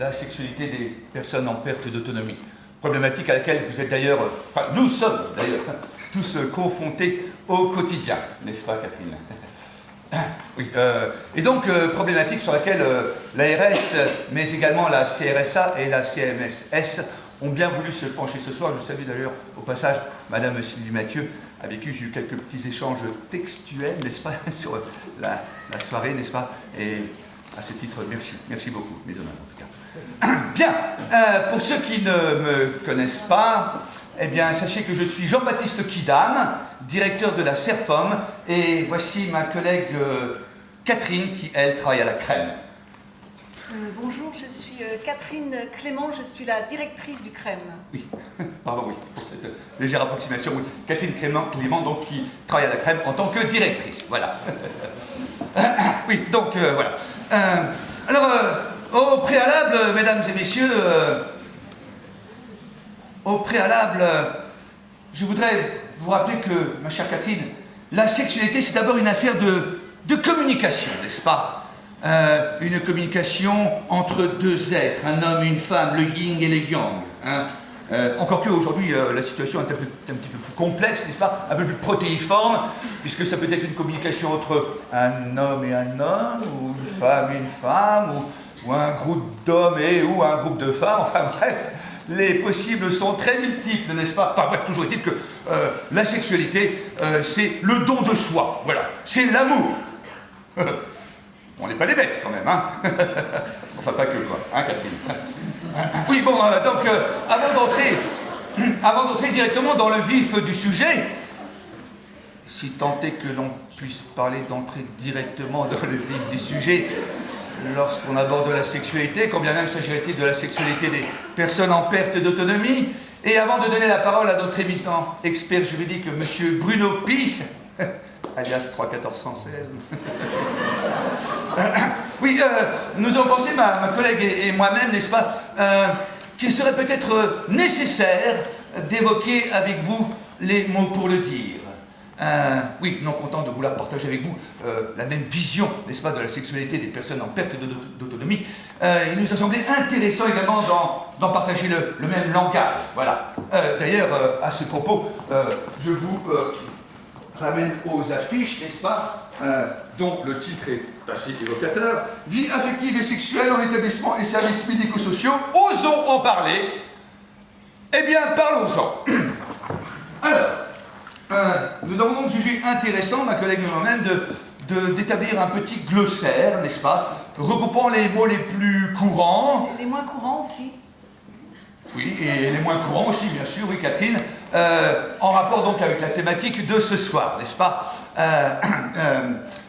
la sexualité des personnes en perte d'autonomie. Problématique à laquelle vous êtes d'ailleurs, enfin nous sommes d'ailleurs, tous confrontés au quotidien, n'est-ce pas Catherine? Oui, et donc problématique sur laquelle l'ARS, mais également la CRSA et la CMSS ont bien voulu se pencher ce soir. Je salue d'ailleurs au passage Madame Sylvie Mathieu, avec qui j'ai eu quelques petits échanges textuels, n'est-ce pas, sur la soirée, n'est-ce pas? Et à ce titre, merci beaucoup, mes honneurs en tout cas. Bien, pour ceux qui ne me connaissent pas, eh bien, sachez que je suis Jean-Baptiste Quidam, directeur de la CERFOM, et voici ma collègue Catherine, qui, elle, travaille à la CREM. Bonjour, je suis Catherine Clément, je suis la directrice du CREM. Oui, pardon, oui, pour cette légère approximation. Oui. Catherine Clément, donc, qui travaille à la CREM en tant que directrice, voilà. Oui, donc, voilà. Alors, au préalable, mesdames et messieurs, au préalable, je voudrais vous rappeler que, ma chère Catherine, la sexualité, c'est d'abord une affaire de communication, n'est-ce pas? Une communication entre deux êtres, un homme et une femme, le yin et le yang. Hein. Encore qu'aujourd'hui, la situation est un petit peu plus complexe, n'est-ce pas? Un peu plus protéiforme, puisque ça peut être une communication entre un homme et un homme, ou une femme et une femme, ou un groupe d'hommes ou un groupe de femmes, enfin bref. Les possibles sont très multiples, n'est-ce pas? Enfin bref, toujours est-il que la sexualité, c'est le don de soi, voilà, c'est l'amour. On n'est pas des bêtes quand même, hein. Enfin pas que quoi, hein Catherine? Oui, bon, donc avant d'entrer directement dans le vif du sujet, si tant est que l'on puisse parler d'entrer directement dans le vif du sujet, lorsqu'on aborde la sexualité, quand bien même s'agirait-il de la sexualité des personnes en perte d'autonomie. Et avant de donner la parole à notre éminent expert juridique, M. Bruno Pi, alias 31416. Oui, nous avons pensé, ma collègue et moi-même, n'est-ce pas, qu'il serait peut-être nécessaire d'évoquer avec vous les mots pour le dire. Oui, non content de vouloir partager avec vous la même vision, n'est-ce pas, de la sexualité des personnes en perte d'autonomie, il nous a semblé intéressant également d'en partager le même langage. Voilà. D'ailleurs, à ce propos, je vous ramène aux affiches, n'est-ce pas, dont le titre est assez évocateur. Vie affective et sexuelle en établissement et services médico-sociaux. Osons en parler. Eh bien, parlons-en. Alors, nous avons donc jugé intéressant, ma collègue et moi-même, d'établir un petit glossaire, n'est-ce pas, regroupant les mots les plus courants. Les moins courants aussi. Oui, et les moins courants aussi, bien sûr, oui, Catherine, en rapport donc avec la thématique de ce soir, n'est-ce pas?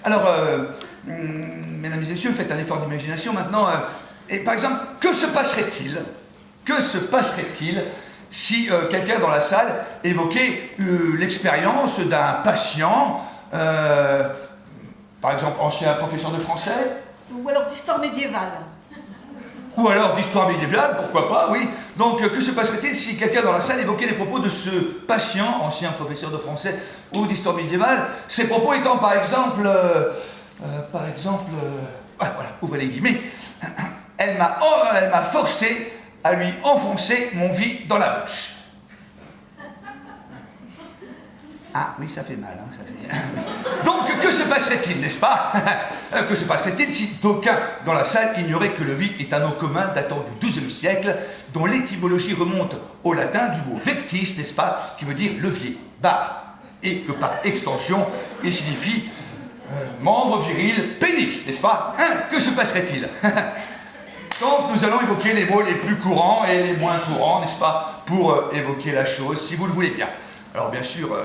Alors, mesdames et messieurs, faites un effort d'imagination maintenant. Et par exemple, que se passerait-il si quelqu'un dans la salle évoquait l'expérience d'un patient, par exemple ancien professeur de français? Ou alors d'histoire médiévale. Ou alors d'histoire médiévale, pourquoi pas, oui. Donc, que se passerait-il si quelqu'un dans la salle évoquait les propos de ce patient, ancien professeur de français ou d'histoire médiévale, ces propos étant par exemple, voilà, ouvrez les guillemets, elle m'a forcé à lui enfoncer mon vie dans la bouche. Ah oui, ça fait mal, hein, ça fait... Donc, que se passerait-il, n'est-ce pas? Que se passerait-il si d'aucuns dans la salle ignoraient que le vie est un nom commun datant du XIIe siècle, dont l'étymologie remonte au latin du mot vectis, n'est-ce pas, qui veut dire levier, barre, et que par extension, il signifie membre viril, pénis, n'est-ce pas? Hein? Que se passerait-il? Donc, nous allons évoquer les mots les plus courants et les moins courants, n'est-ce pas, pour évoquer la chose, si vous le voulez bien. Alors, bien sûr,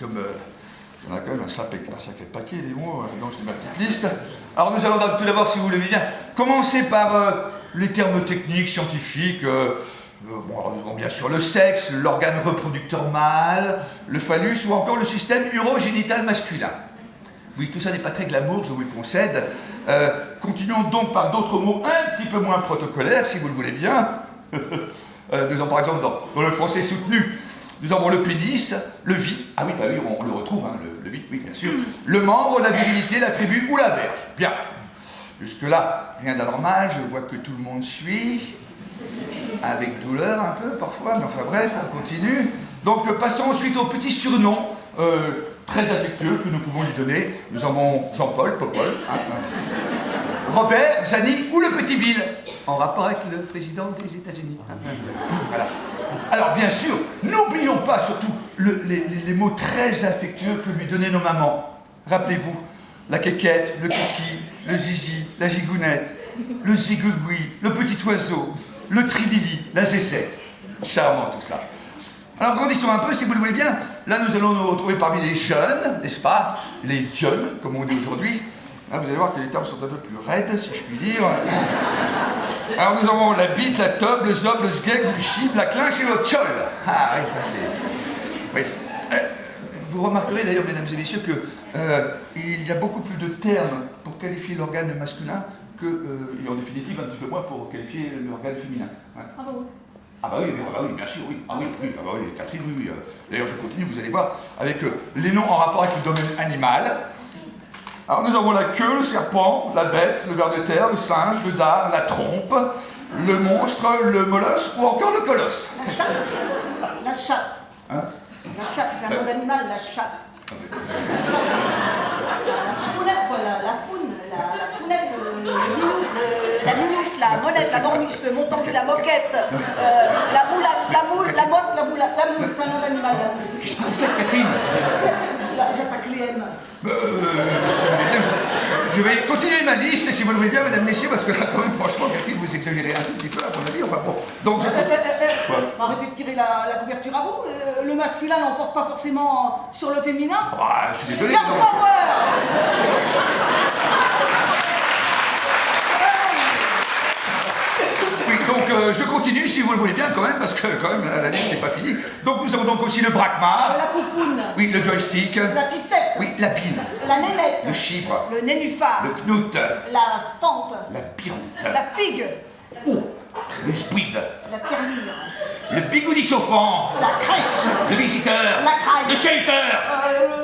comme on a quand même un sacré paquet des mots, donc c'est ma petite liste. Alors nous allons tout d'abord, si vous le voulez bien, commencer par les termes techniques, scientifiques. Bon, alors nous avons bien sûr le sexe, l'organe reproducteur mâle, le phallus ou encore le système urogénital masculin. Oui, tout ça n'est pas très glamour, je vous le concède. Continuons donc par d'autres mots un petit peu moins protocolaires, si vous le voulez bien. Nous avons par exemple dans le français soutenu, nous avons le pénis, le vi, ah oui, bah oui, on le retrouve, hein, le vi, oui, bien sûr, le membre, la virilité, l'attribut ou la verge. Bien. Jusque-là, rien d'anormal, je vois que tout le monde suit, avec douleur un peu parfois, mais enfin bref, on continue. Donc passons ensuite au petit surnom, très affectueux que nous pouvons lui donner. Nous avons Jean-Paul, Popol, hein, Robert, Zani ou le petit Bill, en rapport avec le président des États-Unis. Voilà. Alors bien sûr, n'oublions pas surtout les mots très affectueux que lui donnaient nos mamans. Rappelez-vous, la quéquette, le kiki, le zizi, la gigounette, le zigougui, le petit oiseau, le tridili, la zécette. Charmant tout ça. Alors grandissons un peu, si vous le voulez bien. Là, nous allons nous retrouver parmi les jeunes, n'est-ce pas? Les jeunes, comme on dit aujourd'hui. Là, vous allez voir que les termes sont un peu plus raides, si je puis dire. Alors nous avons la bite, la tobe, le zob, le sgeg, le chib, la clinche et le tchol. Ah oui, ça c'est... Oui. Vous remarquerez d'ailleurs, mesdames et messieurs, qu'il y a beaucoup plus de termes pour qualifier l'organe masculin et en définitive un petit peu moins pour qualifier l'organe féminin. Ouais. Ah bon? Ah bah oui, bien sûr, oui. Ah oui, Catherine, oui. D'ailleurs, je continue, vous allez voir, avec les noms en rapport avec le domaine animal. Alors nous avons la queue, le serpent, la bête, le ver de terre, le singe, le dard, la trompe, le monstre, le molosse ou encore le colosse. La chatte. La chatte. Hein? La chatte, c'est un nom d'animal, la chatte. La founette, quoi, la founette, la minouche, la monette, la borniche, le montendu, la moquette, la moulasse, la moule, la motte, la moule, c'est un nom d'animal. Qu'est-ce que vous faites, Catherine? J'attaque les M. Je vais continuer ma liste, si vous le voulez bien, mesdames, messieurs, parce que là, quand même, franchement, Catherine, vous exagérez un tout petit peu, à mon avis. Enfin bon, donc je... Arrêtez de tirer la couverture à vous. Le masculin n'emporte pas forcément sur le féminin. Ah, je suis désolé. Young Power. Oui, donc je continue, si vous le voulez bien, quand même, parce que quand même, la liste n'est pas finie. Donc nous avons donc aussi le braquemar. La poupoune. Oui, le joystick. La pissette. Oui, la pine. La nénette. Le chibre. Le nénuphar. Le knout. La pente. La piroute. La figue. Le squib. La tirelire. Le bigoudi chauffant. La crèche. Le visiteur. La craille. Le shelter.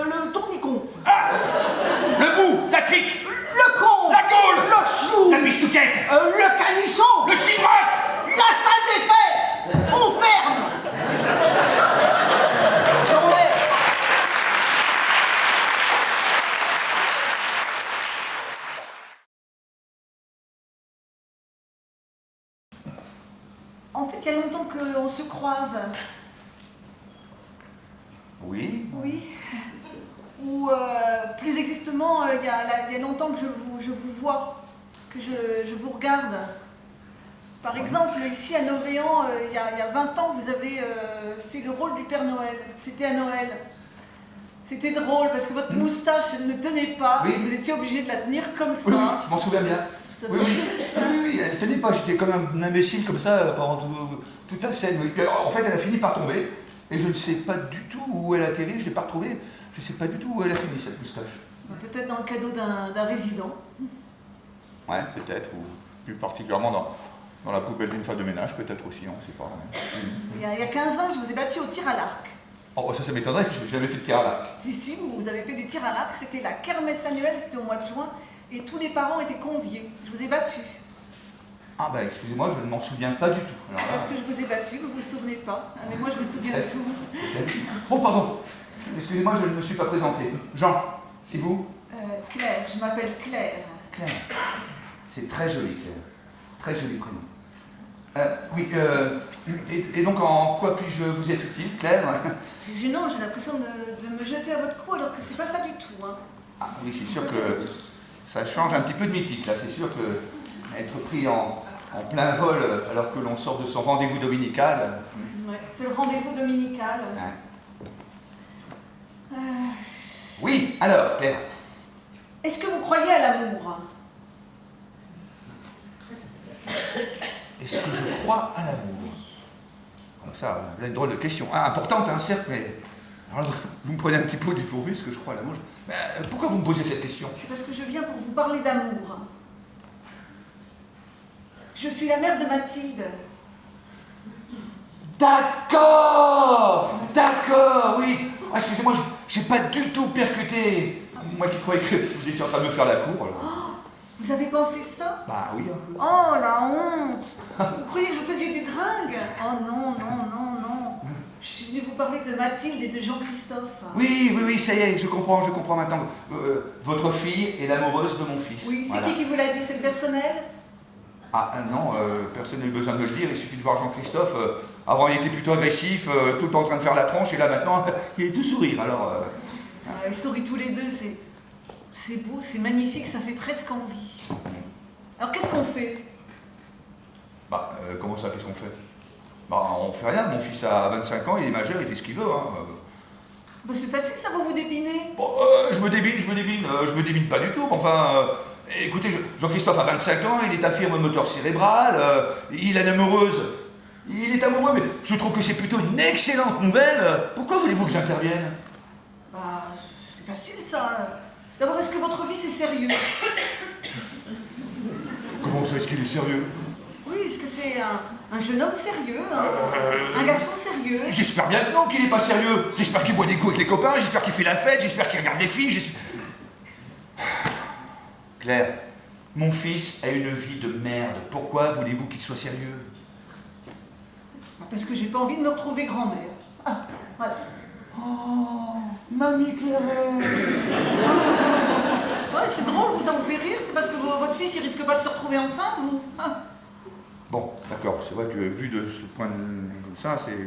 Le tournicon. Ah, le bout. La trique. Le con. La gaule. Le chou. La pistouquette. Le canichon. Le chibrac. La salle des fêtes. On ferme. En fait, il y a longtemps qu'on se croise. Oui. Oui. Ou plus exactement, il y a longtemps que je vous vois, que je vous regarde. Par exemple, ici à Novéan, il y a 20 ans, vous avez fait le rôle du Père Noël. C'était à Noël. C'était drôle parce que votre moustache ne tenait pas. Oui. Vous étiez obligé de la tenir comme ça. Oui, je m'en souviens bien. Ça, Oui, elle tenait pas, j'étais comme un imbécile comme ça pendant toute la scène. Oui. Puis, en fait, elle a fini par tomber, et je ne sais pas du tout où elle a atterri, je ne l'ai pas retrouvée. Je ne sais pas du tout où elle a fini, cette moustache. Peut-être dans le cadeau d'un résident. Ouais, peut-être, ou plus particulièrement dans la poubelle d'une femme de ménage, peut-être aussi, on ne sait pas. Il y a 15 ans, je vous ai battu au tir à l'arc. Oh, ça m'étonnerait, que je n'ai jamais fait de tir à l'arc. Si, vous avez fait du tir à l'arc, c'était la kermesse annuelle, c'était au mois de juin, et tous les parents étaient conviés. Je vous ai battu. Ah bah excusez-moi, je ne m'en souviens pas du tout. Alors là, Parce que je vous ai battu, vous ne vous souvenez pas. Mais moi, je me souviens de tout. Oh, pardon. Excusez-moi, je ne me suis pas présenté. Jean, et vous? Claire, je m'appelle Claire. Claire. C'est très joli, Claire. Très joli prénom. Oui, et donc en quoi puis-je vous être utile, Claire? C'est gênant, j'ai l'impression de me jeter à votre cou alors que c'est pas ça du tout. Hein. Ah oui, c'est sûr que ça change un petit peu de mythique, là. C'est sûr que être pris en plein vol alors que l'on sort de son rendez-vous dominical. Ouais, c'est le rendez-vous dominical. Ouais. Oui, alors, Claire. Est-ce que vous croyez à l'amour? Est-ce que je crois à l'amour? Alors ça, là, une drôle de question. Ah, importante, hein, certes, mais... Alors, vous me prenez un petit peu au dépourvu, est-ce que je crois à l'amour? Pourquoi vous me posez cette question? C'est parce que je viens pour vous parler d'amour. Je suis la mère de Mathilde. D'accord, oui. Ah, excusez-moi, j'ai pas du tout percuté. Moi qui croyais que vous étiez en train de me faire la cour. Alors. Oh, Vous avez pensé ça? Bah oui, un peu. Oh, la honte! Vous croyez que je faisais du gringue? Oh non, non, non, non. Je suis venue vous parler de Mathilde et de Jean-Christophe. Oui, ça y est, je comprends maintenant. Votre fille est l'amoureuse de mon fils. Oui, c'est Voilà. qui vous l'a dit? C'est le personnel? Ah non, personne n'a eu besoin de me le dire, il suffit de voir Jean-Christophe. Avant, il était plutôt agressif, tout le temps en train de faire la tronche, et là, maintenant, il est tout sourire, alors... Ils sourient tous les deux, c'est beau, c'est magnifique, ça fait presque envie. Alors qu'est-ce qu'on fait? Comment ça, qu'est-ce qu'on fait? On fait rien, mon fils a 25 ans, il est majeur, il fait ce qu'il veut, hein. C'est facile, ça, vous vous dépinez. Bon, je me débine pas du tout, mais enfin... écoutez, Jean-Christophe a 25 ans, il est infirme moteur cérébral, il a une amoureuse... Il est amoureux, mais je trouve que c'est plutôt une excellente nouvelle. Pourquoi voulez-vous que j'intervienne? C'est facile, ça. D'abord, est-ce que votre fils est sérieux? Comment ça, est-ce qu'il est sérieux? Oui, est-ce que c'est un jeune homme sérieux, un garçon sérieux? J'espère bien que non, qu'il n'est pas sérieux. J'espère qu'il boit des coups avec les copains, j'espère qu'il fait la fête, j'espère qu'il regarde des filles, Claire, mon fils a une vie de merde. Pourquoi voulez-vous qu'il soit sérieux? Parce que j'ai pas envie de me retrouver grand-mère. Ah, voilà. Oh, mamie Claire. Ouais, c'est drôle, ça vous fait rire, c'est parce que votre fils, il risque pas de se retrouver enceinte, vous? Bon, d'accord, c'est vrai que vu de ce point de vue, ça, c'est...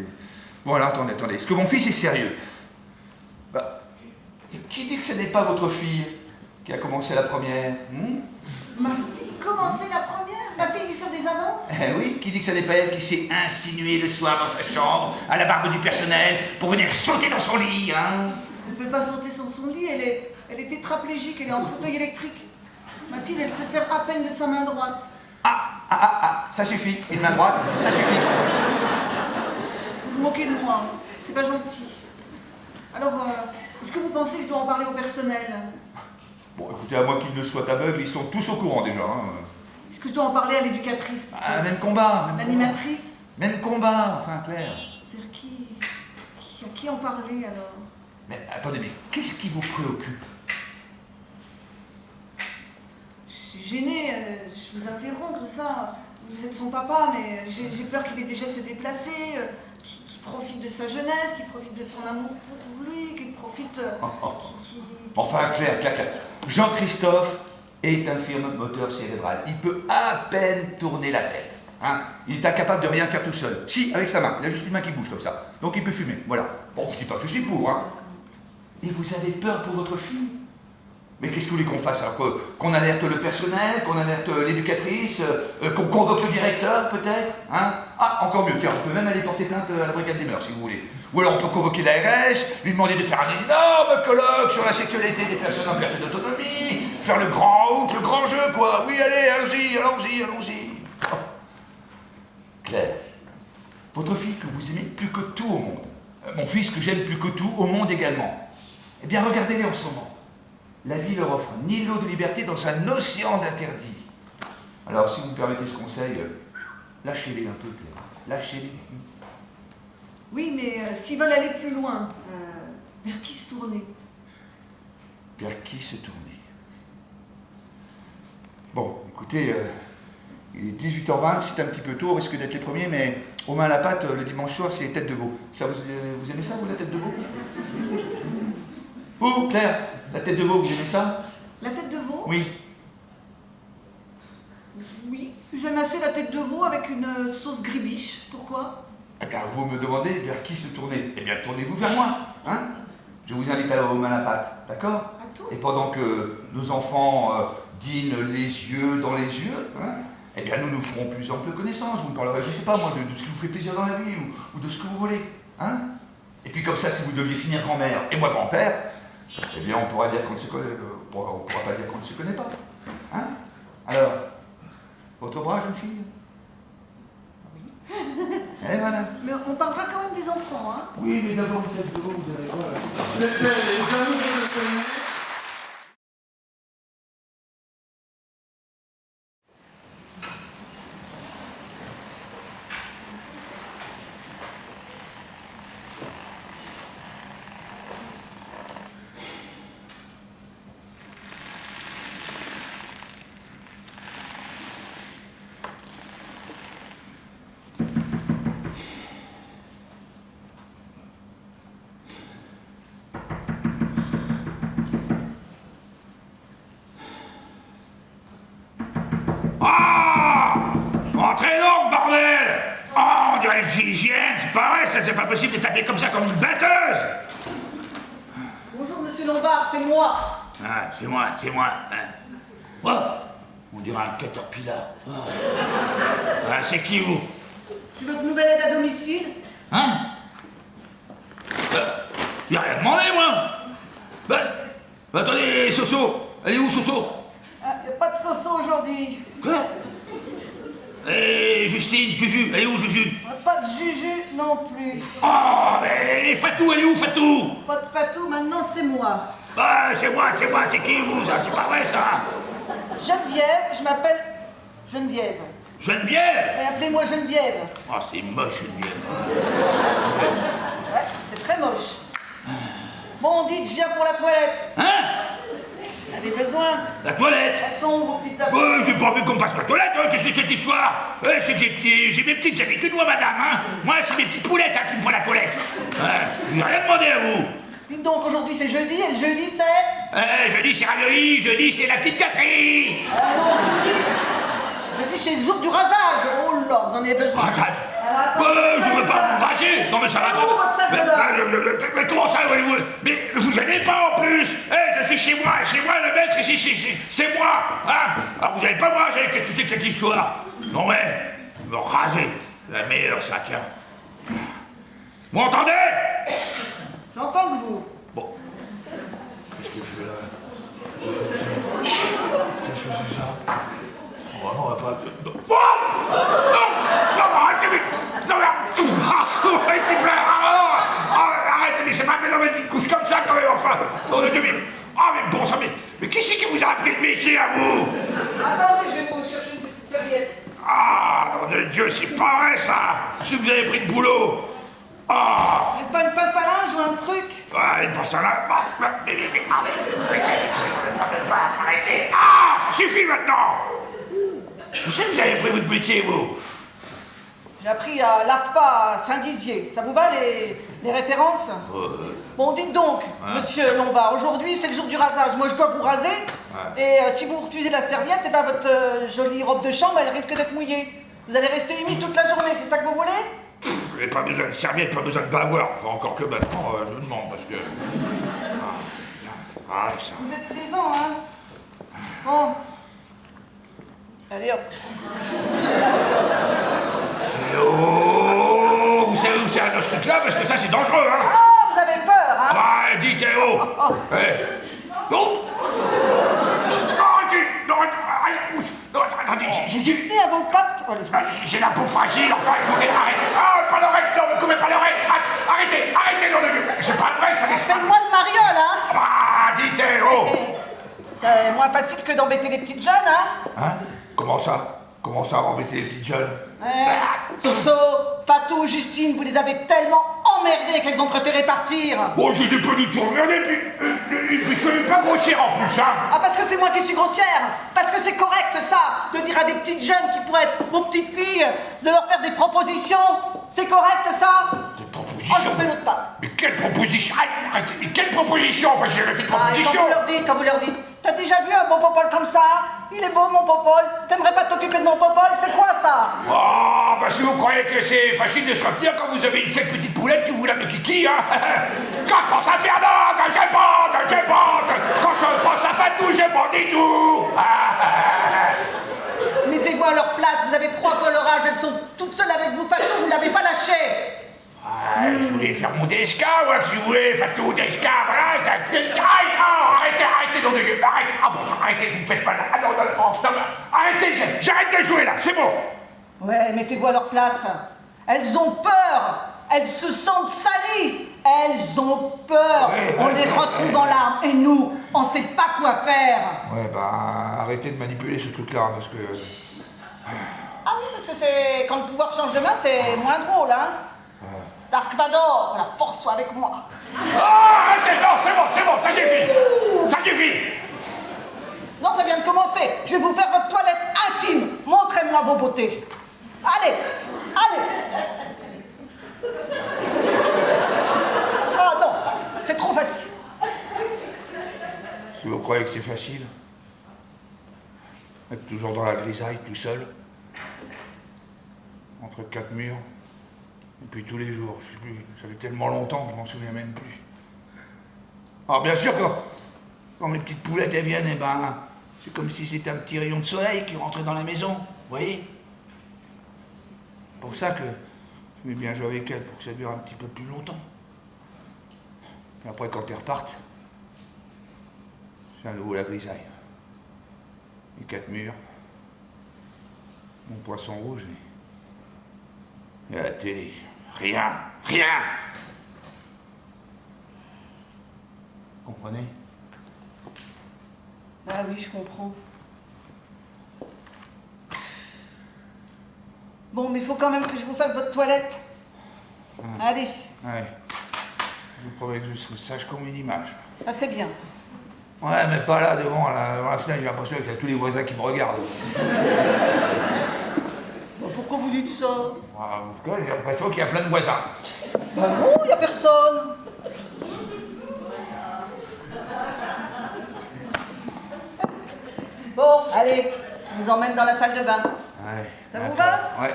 Bon, alors, attendez, est-ce que mon fils est sérieux? Qui dit que ce n'est pas votre fille qui a commencé la première? Ma fille commençait la première? Ma fille lui faire des avances? Oui, qui dit que ce n'est pas elle qui s'est insinuée le soir dans sa chambre, à la barbe du personnel, pour venir sauter dans son lit, hein? Elle ne peut pas sauter sur son lit, elle est tétraplégique, elle est en fauteuil électrique. Mathilde, elle se sert à peine de sa main droite. Ça suffit, une main droite, ça suffit. Vous vous moquez de moi, c'est pas gentil. Alors, est-ce que vous pensez que je dois en parler au personnel? Bon, écoutez, à moins qu'ils ne soient aveugles, ils sont tous au courant déjà, hein. Est-ce que je dois en parler à l'éducatrice? Même combat. L'animatrice? Même combat, enfin, Claire. C'est-à-dire à qui en parler, alors? Mais attendez, mais qu'est-ce qui vous préoccupe? Je suis gênée, je vous interromps, ça. Vous êtes son papa, mais j'ai peur qu'il ait des gestes déplacés, qu'il profite de sa jeunesse, qu'il profite de son amour pour lui, qu'il profite... Enfin, Claire. Jean-Christophe est infirme moteur cérébral. Il peut à peine tourner la tête. Hein. Il est incapable de rien faire tout seul. Si, avec sa main. Il a juste une main qui bouge comme ça. Donc il peut fumer. Voilà. Bon, je dis pas que je suis pour, hein. Et vous avez peur pour votre fille? Mais qu'est-ce que vous voulez qu'on fasse alors? Qu'on alerte le personnel, qu'on alerte l'éducatrice, qu'on convoque le directeur peut-être, hein? Encore mieux, tiens, on peut même aller porter plainte à la brigade des mœurs si vous voulez. Ou alors on peut convoquer l'ARS, lui demander de faire un énorme colloque sur la sexualité des personnes en perte d'autonomie, faire le grand jeu quoi. Oui, allez, allons-y. Claire, votre fille que vous aimez plus que tout au monde, mon fils que j'aime plus que tout au monde également, eh bien regardez-les en ce moment. La vie leur offre un îlot de liberté dans un océan d'interdits. Alors, si vous me permettez ce conseil, lâchez-les un peu, Claire. Lâchez-les. Oui, mais s'ils veulent aller plus loin, vers qui se tourner? Vers qui se tourner? Bon, écoutez, il est 18h20, c'est un petit peu tôt, on risque d'être les premiers, mais aux mains à la pâte, le dimanche soir, c'est tête de veau. Ça, vous aimez ça, vous, la tête de veau? Oh, Claire, la tête de veau, vous aimez ça? La tête de veau? Oui. Oui, j'aime assez la tête de veau avec une sauce gribiche. Pourquoi? Eh bien, vous me demandez vers qui se tourner. Eh bien, tournez-vous vers moi, hein? Je vous invite à aux mains à la pâte, d'accord? À tout? Et pendant que nos enfants dînent les yeux dans les yeux, hein, eh bien, nous nous ferons plus ample connaissance. Vous me parlerez, je ne sais pas moi, de ce qui vous fait plaisir dans la vie ou de ce que vous voulez, hein? Et puis comme ça, si vous deviez finir grand-mère et moi grand-père, eh bien, on pourra dire qu'on ne se connaît, on pourra pas dire qu'on ne se connaît pas. Hein? Alors, votre bras, jeune fille? Oui. Et voilà. Mais on parlera quand même des enfants, hein? Oui, mais d'abord, une tête de veau, vous allez voir. C'était les amours de connaître. l'hygiène, c'est pas vrai, ça c'est pas possible de taper comme ça comme une batteuse. Bonjour, monsieur Lombard, c'est moi. Ah, c'est moi, hein. Oh, on dirait un caterpillar. Oh. Ah, c'est qui vous? Je suis votre nouvelle aide à domicile. Hein? Y'a rien demandé, moi. Bah, attendez, Soso, elle est où, Soso? Ah, y a pas de soso aujourd'hui. Quoi? Et Justine, Juju, elle est où, Juju? Pas de Juju non plus. Oh, mais Fatou, elle est où, Fatou? Pas de Fatou, maintenant c'est moi. Ah, c'est moi, c'est qui vous, ça? C'est pas vrai, ça? Geneviève, je m'appelle Geneviève. Geneviève? Mais appelez-moi Geneviève. Oh, c'est moche, Geneviève. Ouais, c'est très moche. Bon, dites, je viens pour la toilette. Hein? Vous avez besoin? La toilette? Elles sont où, vos petites dames? J'ai pas envie qu'on me fasse la toilette, hein, qu'est-ce que c'est cette histoire? C'est que j'ai mes petites habitudes, moi, madame, hein. Moi, c'est mes petites poulettes, hein, qui me font la toilette. Je vous ai rien demandé à vous. Dites donc, aujourd'hui c'est jeudi, et le jeudi c'est... Jeudi, c'est ravioli, jeudi, c'est la petite Catherine. Ah non, jeudi c'est le jour du rasage. Oh là, vous en avez besoin. Rasage? Alors, Je veux pas me raser. Non, mais ça va où, votre sac de bain? mais comment ça, mais vous gênez pas en plus. Je suis chez moi, le maître ici, c'est moi. Hein? Alors vous allez pas me raser, qu'est-ce que c'est que cette histoire? Non mais, me raser, la meilleure ça, tiens. Vous m'entendez? J'entends que vous. Bon. Qu'est-ce que je fais là? Qu'est-ce que c'est ça? Oh non, on va pas... Non, non, arrêtez, mais... Non, mais... Arrêtez, arrêtez, mais c'est pas mais non, mais une couche comme ça, quand même, enfin... Non, de demi... Ah, mais bon, ça, mais qui c'est qui vous a appris le métier, à vous? Attendez, je vais vous chercher une petite serviette. Ah, nom de Dieu, c'est pas vrai, ça. Si vous avez pris le boulot... Ah! J'ai pas une pince à linge ou un truc? Ouais, une pince à linge... Arrêtez! Ah, ça suffit maintenant! Vous savez que vous avez pris votre métier, vous? J'ai appris à l'AFPA à Saint-Dizier. Ça vous va, les références? Bon, dites donc, monsieur Lombard, aujourd'hui c'est le jour du rasage. Moi, je dois vous raser. Ouais. Et si vous refusez la serviette, eh ben, votre jolie robe de chambre, elle risque d'être mouillée. Vous allez rester humide toute la journée, c'est ça que vous voulez? Vous n'avez pas besoin de serviette, pas besoin de bavoir. Enfin, encore que maintenant, je vous demande, parce que... Ah, ça... Vous êtes plaisant, hein? Bon. Allez, hop. Et oh, vous savez où c'est dans ce truc-là, parce que ça, c'est dangereux, hein? Ah, vous avez peur, hein? Ah, dites, eh oh! Non! Arrêtez! Non, arrêtez! Non, attendez, Tenez à vos pattes. j'ai la peau fragile, enfin, écoutez, arrêtez! Ah, pas l'oreille! Non, ne coupez pas l'oreille! Arrêtez, non, c'est pas vrai, ça laisse pas... Faites-moi de mariole, hein? Ah, dites, eh oh! C'est moins facile que d'embêter des petites jeunes, hein? Hein? Comment ça embêter les petites jeunes? Soso, Fatou, Justine, vous les avez tellement emmerdées qu'elles ont préféré partir. Bon, je les ai pas du tout emmerdé, puis je suis pas grossière en plus, hein. Ah, parce que c'est moi qui suis grossière. Parce que c'est correct, ça, de dire à des petites jeunes qui pourraient être vos petites filles, de leur faire des propositions. C'est correct, ça? Des Oh, propositions? je fais l'autre pas. Mais quelle proposition? Arrêtez, mais quelle proposition? Enfin, j'ai jamais fait de Ah, proposition. quand vous leur dites, t'as déjà vu un beau popole comme ça? Il est beau, mon popole. T'aimerais pas t'occuper de mon popole? C'est quoi, ça? Ah, bah si vous croyez que c'est facile de se retenir quand vous avez une chouette petite poulette qui vous lave le kiki, hein. Quand je pense à Fernand, quand j'ai bande. Quand je pense à Fatou, j'ai pas du tout. Mettez-vous à leur place, vous avez 3 fois leur âge, elles sont toutes seules avec vous, Fatou, vous l'avez pas lâché. Je voulais faire monter Esca, moi, si vous voulez, Fatou, d'Esca, voilà, arrêtez, non, arrêtez, ah bon, arrêtez, vous me faites mal, ah non, arrêtez, j'arrête de jouer là, c'est bon. Ouais, mettez-vous à leur place. Elles ont peur, elles se sentent salies, elles ont peur. Ouais, on les retrouve dans l'arme, et nous, on sait pas quoi faire. Ouais, bah, arrêtez de manipuler ce truc-là, parce que... Ah oui, parce que c'est quand le pouvoir change de main, c'est moins drôle, hein. Dark Vador, la force soit avec moi. Ah, arrêtez, non, c'est bon, ça suffit. Non, ça vient de commencer. Je vais vous faire votre toilette intime. Montrez-moi vos beautés. Allez. Ah non, c'est trop facile. Si vous croyez que c'est facile, être toujours dans la grisaille, tout seul, entre 4 murs, Et puis tous les jours, je sais plus, ça fait tellement longtemps que je m'en souviens même plus. Alors bien sûr, quand mes petites poulettes elles viennent, eh ben, c'est comme si c'était un petit rayon de soleil qui rentrait dans la maison, vous voyez? C'est pour ça que je mets bien jouer avec elles, pour que ça dure un petit peu plus longtemps. Et après, quand elles repartent, c'est à nouveau la grisaille. Les 4 murs, mon poisson rouge et la télé. Rien. Vous comprenez? Ah oui, je comprends. Bon, mais il faut quand même que je vous fasse votre toilette. Allez, Ouais. Je vous promets que je serai sage comme une image. ah, c'est bien. Ouais, mais pas là, devant la fenêtre, j'ai l'impression qu'il y a tous les voisins qui me regardent. Bon, pourquoi vous dites ça? Ah, en tout cas, j'ai l'impression qu'il y a plein de voisins. Bah non, il n'y a personne. Bon, allez, je vous emmène dans la salle de bain. Ouais. Ça vous d'accord. va? Ouais.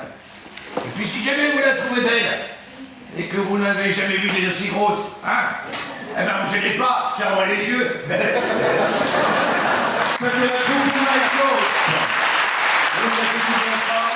Et puis si jamais vous la trouvez belle, et que vous n'avez jamais vu des aussi grosses, hein, eh ben vous gênez pas, fermez les yeux. C'était la coupe de Michael. Vous ne la découvrez pas.